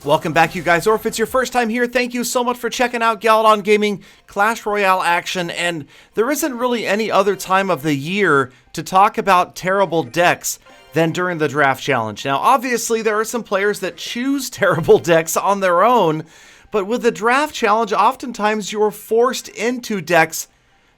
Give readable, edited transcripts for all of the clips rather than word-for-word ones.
Welcome back, you guys, or if it's your first time here, thank you so much for checking out Galadon Gaming Clash Royale action, and there isn't really any other time of the year to talk about terrible decks than during the draft challenge. Now, obviously, there are some players that choose terrible decks on their own, but with the draft challenge, oftentimes you're forced into decks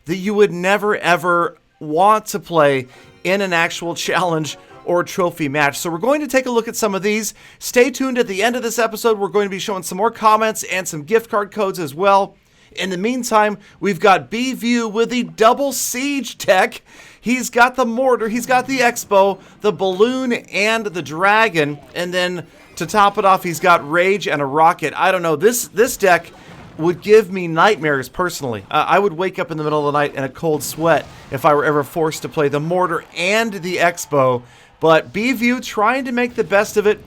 that you would never, ever want to play in an actual challenge or trophy match. So we're going to take a look at some of these. Stay tuned at the end of this episode. We're going to be showing some more comments and some gift card codes as well. In the meantime, we've got B-View with the double siege deck. He's got the mortar, he's got the Expo, the balloon, and the dragon. And then to top it off, he's got rage and a rocket. I don't know, this deck would give me nightmares personally. I would wake up in the middle of the night in a cold sweat if I were ever forced to play the mortar and the Expo. But B-View trying to make the best of it.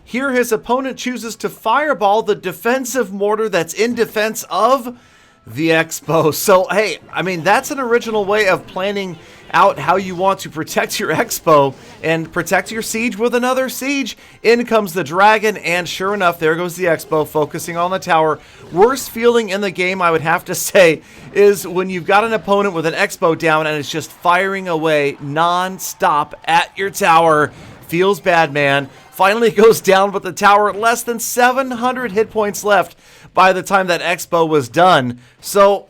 Here his opponent chooses to fireball the defensive mortar that's in defense of the Expo. So, hey, I mean, that's an original way of planning out how you want to protect your Expo and protect your siege with another siege. In comes the dragon, and sure enough, there goes the Expo focusing on the tower. Worst feeling in the game, I would have to say, is when you've got an opponent with an Expo down and it's just firing away non-stop at your tower. Feels bad, man. Finally goes down with the tower, less than 700 hit points left by the time that Expo was done. So,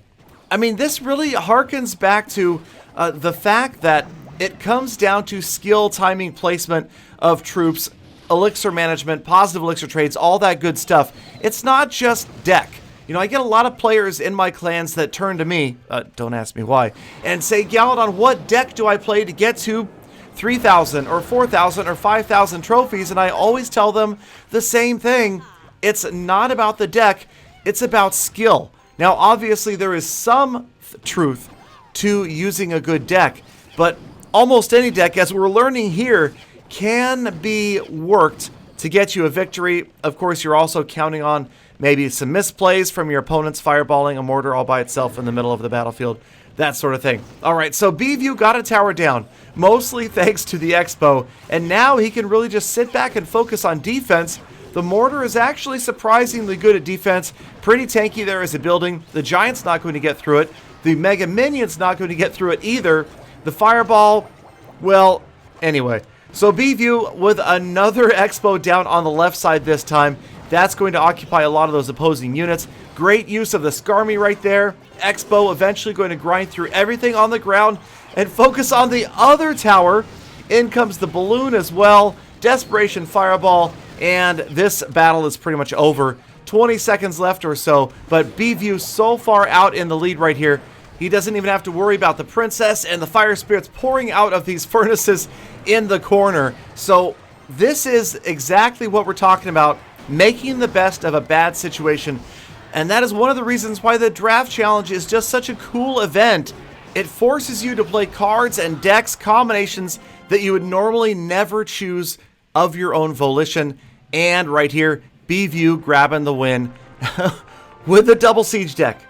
I mean, this really harkens back to the fact that it comes down to skill, timing, placement of troops, elixir management, positive elixir trades, all that good stuff. It's not just deck. You know, I get a lot of players in my clans that turn to me, don't ask me why, and say, Galadon, what deck do I play to get to 3,000 or 4,000 or 5,000 trophies? And I always tell them the same thing. It's not about the deck, it's about skill. Now, obviously, there is some truth to using a good deck, but almost any deck, as we're learning here, can be worked to get you a victory. Of course, you're also counting on maybe some misplays from your opponent's fireballing a mortar all by itself in the middle of the battlefield, that sort of thing. All right, so B-View got a tower down, mostly thanks to the Expo, and now he can really just sit back and focus on defense. The mortar is actually surprisingly good at defense. Pretty tanky there as a building. The giant's not going to get through it. The mega minion's not going to get through it either. The fireball, well, anyway. So B-View with another Expo down on the left side this time. That's going to occupy a lot of those opposing units. Great use of the Skarmy right there. Expo eventually going to grind through everything on the ground and focus on the other tower. In comes the balloon as well. Desperation fireball. And this battle is pretty much over. 20 seconds left or so. But B-View so far out in the lead right here. He doesn't even have to worry about the princess and the fire spirits pouring out of these furnaces in the corner. So this is exactly what we're talking about. Making the best of a bad situation. And that is one of the reasons why the draft challenge is just such a cool event. It forces you to play cards and decks combinations that you would normally never choose of your own volition. And right here, B-View grabbing the win with the double siege deck.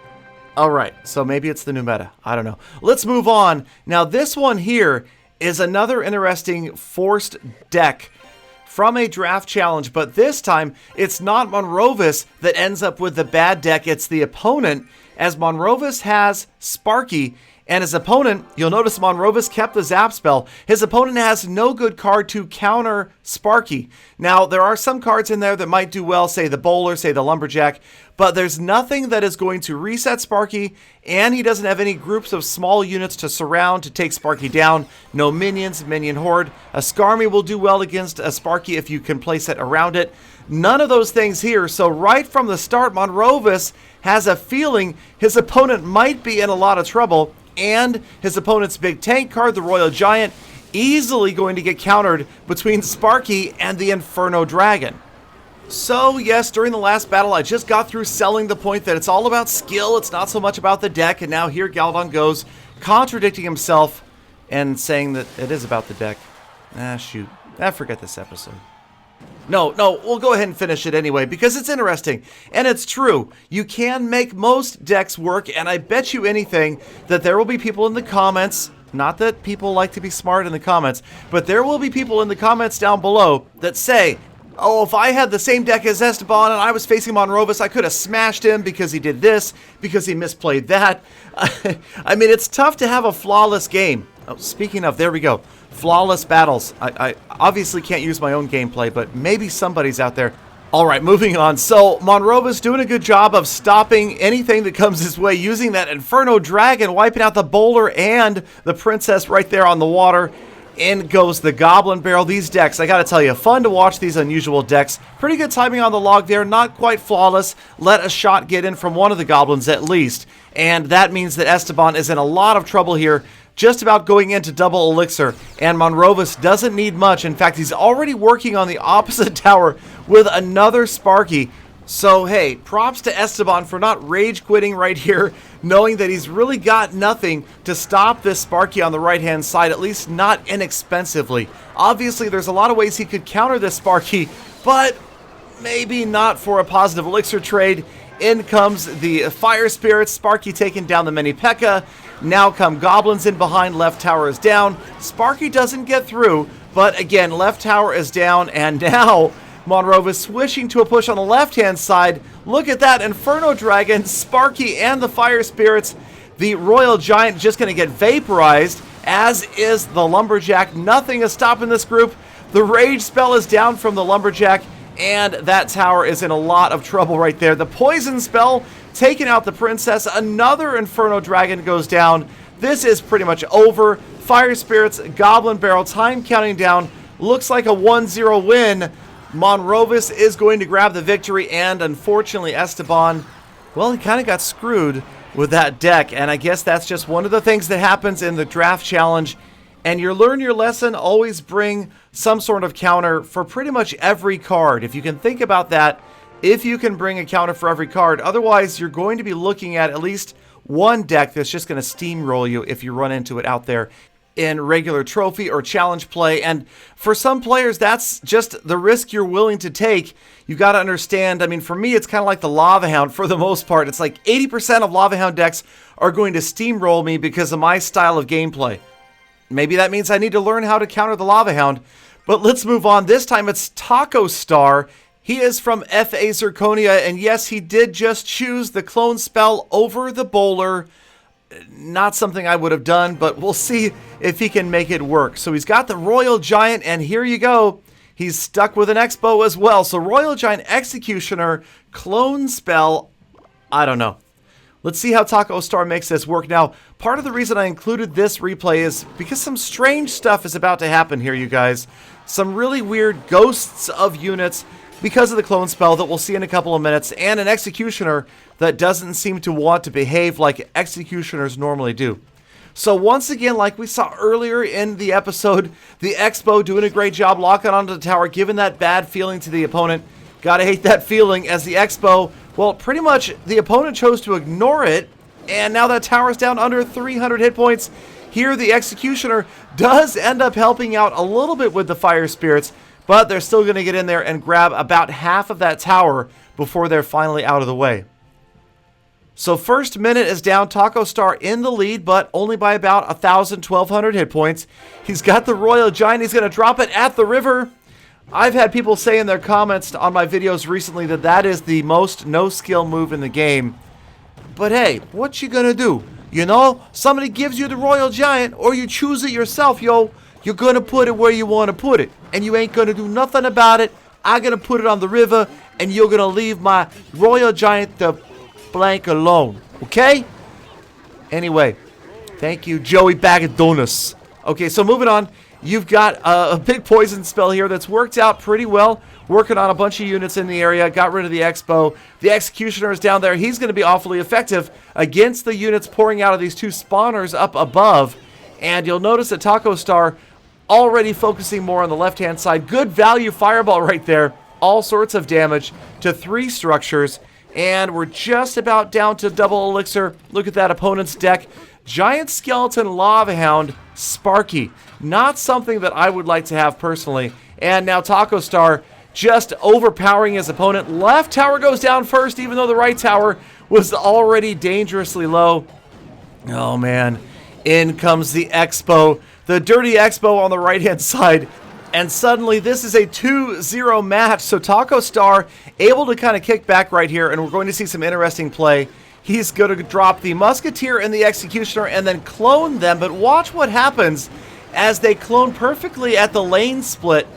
All right, so maybe it's the new meta. I don't know. Let's move on. Now, this one here is another interesting forced deck from a draft challenge, but this time it's not Monrovis that ends up with the bad deck. It's the opponent, as Monrovis has Sparky, and his opponent, you'll notice Monrovis kept the zap spell. His opponent has no good card to counter Sparky. Now, there are some cards in there that might do well, say the bowler, say the lumberjack, but there's nothing that is going to reset Sparky, and he doesn't have any groups of small units to surround to take Sparky down. No minions, minion horde. A Skarmy will do well against a Sparky if you can place it around it. None of those things here, so right from the start, Monrovis has a feeling his opponent might be in a lot of trouble, and his opponent's big tank card, the Royal Giant, easily going to get countered between Sparky and the Inferno Dragon. So yes, during the last battle, I just got through selling the point that it's all about skill, it's not so much about the deck, and now here Galadon goes, contradicting himself and saying that it is about the deck. Shoot. Forget this episode. No, we'll go ahead and finish it anyway, because it's interesting, and it's true. You can make most decks work, and I bet you anything that there will be people in the comments, not that people like to be smart in the comments, but there will be people in the comments down below that say, Oh, if I had the same deck as Esteban and I was facing Monrovus, I could have smashed him because he did this, because he misplayed that. I mean, it's tough to have a flawless game. Oh, speaking of, there we go. Flawless battles. I obviously can't use my own gameplay, but maybe somebody's out there. All right, moving on. So, Monrovus doing a good job of stopping anything that comes his way, using that Inferno Dragon, wiping out the Bowler and the Princess right there on the water. In goes the Goblin Barrel. These decks, I gotta tell you, fun to watch these unusual decks. Pretty good timing on the log there, not quite flawless. Let a shot get in from one of the Goblins at least. And that means that Esteban is in a lot of trouble here, just about going into double elixir. And Monrovus doesn't need much. In fact, he's already working on the opposite tower with another Sparky. So, hey, props to Esteban for not rage quitting right here, knowing that he's really got nothing to stop this Sparky on the right-hand side, at least not inexpensively. Obviously, there's a lot of ways he could counter this Sparky, but maybe not for a positive elixir trade. In comes the Fire Spirits, Sparky taking down the Mini P.E.K.K.A. Now come Goblins in behind, left tower is down. Sparky doesn't get through, but again, left tower is down, and now Monrovus switching to a push on the left-hand side. Look at that, Inferno Dragon, Sparky, and the Fire Spirits. The Royal Giant just going to get vaporized, as is the Lumberjack. Nothing is stopping this group. The Rage spell is down from the Lumberjack, and that tower is in a lot of trouble right there. The Poison spell taking out the Princess. Another Inferno Dragon goes down. This is pretty much over. Fire Spirits, Goblin Barrel, time counting down. Looks like a 1-0 win. Monrovus is going to grab the victory, and unfortunately Esteban, well, he kind of got screwed with that deck, and I guess that's just one of the things that happens in the draft challenge. And you learn your lesson, always bring some sort of counter for pretty much every card. If you can think about that, if you can bring a counter for every card, otherwise you're going to be looking at least one deck that's just going to steamroll you if you run into it out there in regular trophy or challenge play. And for some players, that's just the risk you're willing to take. You got to understand, I mean, for me, it's kind of like the Lava Hound for the most part. It's like 80% of Lava Hound decks are going to steamroll me because of my style of gameplay. Maybe that means I need to learn how to counter the Lava Hound. But let's move on. This time it's Taco Star. He is from F.A. Zirconia, and yes, he did just choose the clone spell over the Bowler. Not something I would have done, but we'll see if he can make it work. So he's got the Royal Giant, and here you go. He's stuck with an Expo as well. So Royal Giant, Executioner, clone spell, I don't know. Let's see how Taco Star makes this work. Now, part of the reason I included this replay is because some strange stuff is about to happen here, you guys. Some really weird ghosts of units because of the clone spell that we'll see in a couple of minutes, and an Executioner that doesn't seem to want to behave like Executioners normally do. So once again, like we saw earlier in the episode, the Expo doing a great job locking onto the tower, giving that bad feeling to the opponent. Gotta hate that feeling, as the Expo, well, pretty much the opponent chose to ignore it, and now that tower's down under 300 hit points. Here the Executioner does end up helping out a little bit with the Fire Spirits, but they're still going to get in there and grab about half of that tower before they're finally out of the way. So first minute is down, Taco Star in the lead, but only by about 1,000, 1,200 hit points. He's got the Royal Giant, he's going to drop it at the river. I've had people say in their comments on my videos recently that that is the most no-skill move in the game. But hey, what you gonna do? You know, somebody gives you the Royal Giant, or you choose it yourself, yo. You're gonna put it where you want to put it, and you ain't gonna do nothing about it. I'm gonna put it on the river, and you're gonna leave my Royal Giant the blank alone, okay? Anyway, thank you, Joey Bag of Donuts. Okay, so moving on. You've got a big poison spell here that's worked out pretty well. Working on a bunch of units in the area. Got rid of the Expo. The Executioner is down there. He's going to be awfully effective against the units pouring out of these two spawners up above. And you'll notice that Taco Star already focusing more on the left-hand side. Good value fireball right there. All sorts of damage to 3 structures. And we're just about down to double elixir. Look at that opponent's deck. Giant Skeleton Lava Hound Sparky. Not something that I would like to have personally. And now Taco Star just overpowering his opponent. Left tower goes down first, even though the right tower was already dangerously low. Oh man. In comes the Expo. The dirty Expo on the right-hand side. And suddenly this is a 2-0 match. So Taco Star able to kind of kick back right here, and we're going to see some interesting play. He's going to drop the Musketeer and the Executioner and then clone them. But watch what happens as they clone perfectly at the lane split.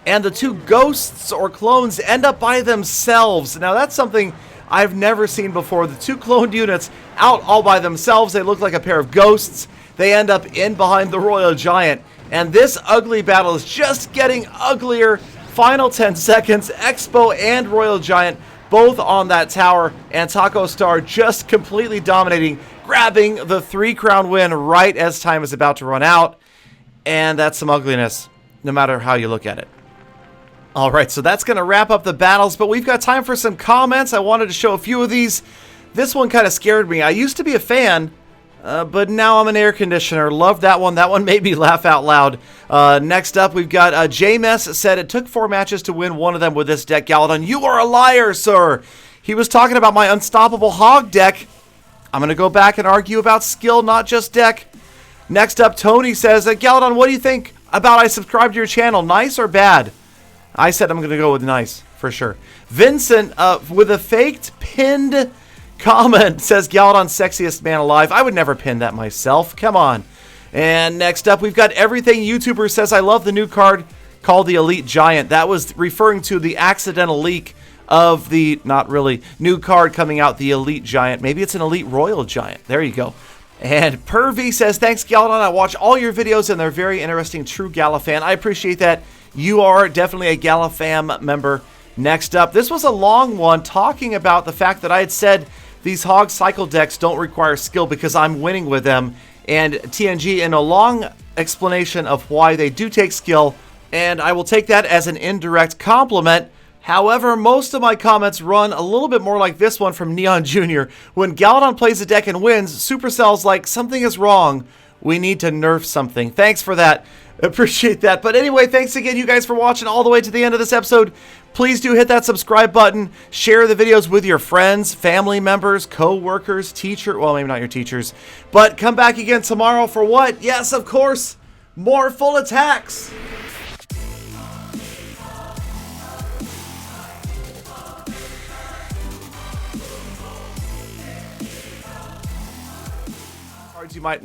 And the two ghosts or clones end up by themselves. Now that's something I've never seen before. The two cloned units out all by themselves. They look like a pair of ghosts. They end up in behind the Royal Giant. And this ugly battle is just getting uglier. Final 10 seconds. Expo and Royal Giant both on that tower. And Taco Star just completely dominating, grabbing the 3-crown win right as time is about to run out. And that's some ugliness, no matter how you look at it. All right, so that's going to wrap up the battles, but we've got time for some comments. I wanted to show a few of these. This one kind of scared me. I used to be a fan, but now I'm an air conditioner. Love that one. That one made me laugh out loud. Next up, we've got J-Mess said it took 4 matches to win one of them with this deck, Galadon. You are a liar, sir. He was talking about my Unstoppable Hog deck. I'm going to go back and argue about skill, not just deck. Next up, Tony says, Galadon, what do you think about I subscribed to your channel? Nice or bad? I said I'm going to go with nice, for sure. Vincent, with a faked pinned comment, says Galadon, sexiest man alive. I would never pin that myself. Come on. And next up, we've got Everything YouTuber says, I love the new card called the Elite Giant. That was referring to the accidental leak of the, not really, new card coming out, the Elite Giant. Maybe it's an Elite Royal Giant. There you go. And Pervy says, thanks, Galadon. I watch all your videos, and they're very interesting. True Gala fan. I appreciate that. You are definitely a Gala fam member. Next up, this was a long one talking about the fact that I had said these Hog Cycle decks don't require skill because I'm winning with them. And TNG in a long explanation of why they do take skill, and I will take that as an indirect compliment. However, most of my comments run a little bit more like this one from Neon Jr. When Galadon plays a deck and wins, Supercell's like, something is wrong. We need to nerf something. Thanks for that. Appreciate that. But anyway, thanks again, you guys, for watching all the way to the end of this episode. Please do hit that subscribe button. Share the videos with your friends, family members, co-workers, teacher. Well, maybe not your teachers. But come back again tomorrow for what? Yes, of course, more full attacks. You might